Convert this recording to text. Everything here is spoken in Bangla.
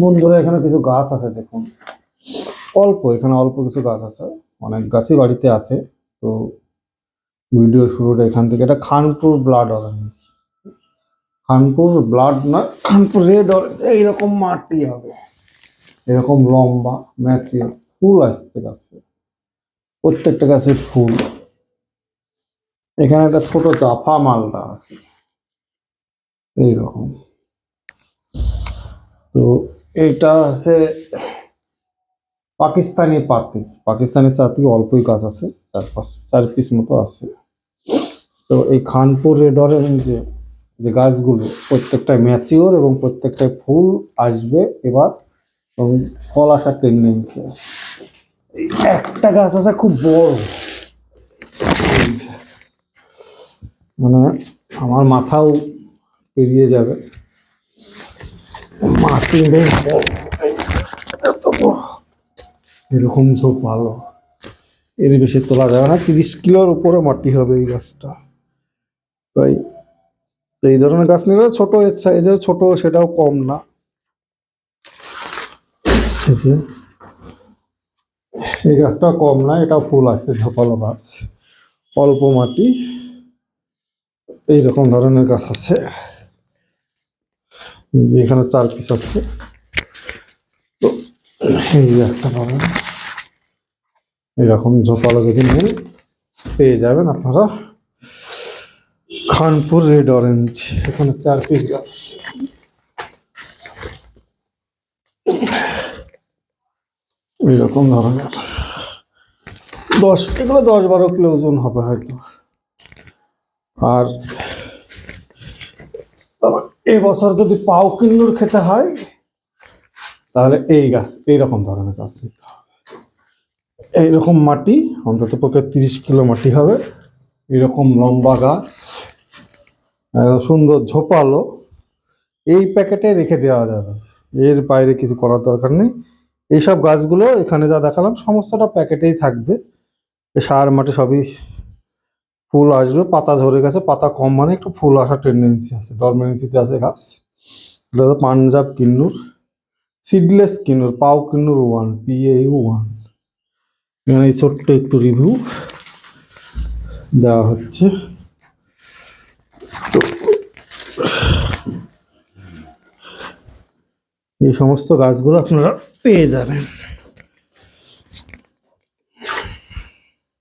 বন্ধুরা এখানে কিছু গাছ আছে দেখুন, এখানে অল্প কিছু গাছ আছে, অনেক গাছই বাড়িতে আছে। তো ভিডিও শুরুটা এখান থেকে। এটা Khanpur blood orange, Khanpur blood না, খানপুর রেড অরেঞ্জ। এইরকম মাটি হবে, এরকম লম্বা ম্যাচিওর ফুল আসছে গাছে, প্রত্যেকটা গাছের ফুল। এখানে একটা ছোট জাফা মালটা আছে এইরকম। তো এটা আছে পাকিস্তানি পাতি, পাকিস্তানি পাতি অল্পই গাছ আছে, 4 পিস মতো আছে। তো এই খানপুর রেড অরেঞ্জে যে গাছগুলো প্রত্যেকটা ম্যাচিওর এবং প্রত্যেকটায় ফুল আসবে এবার, এবং ফল আসার টেন্ডেন্সি আছে। একটা গাছ আছে খুব বড়, মানে আমার মাথাও পেরিয়ে যাবে, মাটি বেশ বড়, এত বড়, এরকম সব ভালো, এর বেশি তোলা যাবে না। 30 কিলোর উপরে মাটি হবে এই গাছটা। তাই এই ধরনের গাছ নিলে ছোট, এর সাইজেও ছোট, সেটাও কম না। এই গাছটা কম না, এটাও ফুল আছে, ঝোপালো গাছ, অল্প মাটি, এইরকম ধরনের গাছ আছে। এখানে 4 পিস আছে। তো এই যে একটা পাবেন, এরকম ঝোপালো যদি নেন পেয়ে যাবেন আপনারা খানপুর রেড অরেঞ্জ। এখানে 4 পিস গাছ আছে। এইরকম ধরনের 10-12 কিলো ওজন হবে হয়তো। আর এবছর যদি পাও কিন্নুর খেতে হয় তাহলে এই গাছ, এইরকম ধরনের গাছ নিতে হবে। এইরকম মাটি, অন্তত পক্ষে 30 কিলো মাটি হবে, এরকম লম্বা গাছ, সুন্দর ঝোপালো। এই প্যাকেটে রেখে দেওয়া যাবে, এর বাইরে কিছু করার দরকার নেই। এইসব গাছগুলো এখানে যা দেখালাম সমস্তটা প্যাকেটেই থাকবে। সার মাটি সবই ফুল আসবে, পাতা ঝরে গেছে, পাতা কম মানে একটু ফুল আসার টেন্ডেন্সি আছে, ডরমেন্সিতে আছে গাছ। এটা হলো পাঞ্জাব কিন্নুর, সিডলেস কিন্নুর, পাও কিন্নুর 1, PAU1। এখানে এই ছোট্ট একটু রিভিউ দেওয়া হচ্ছে। তো এই সমস্ত গাছগুলো আপনারা পেয়ে যাবেন।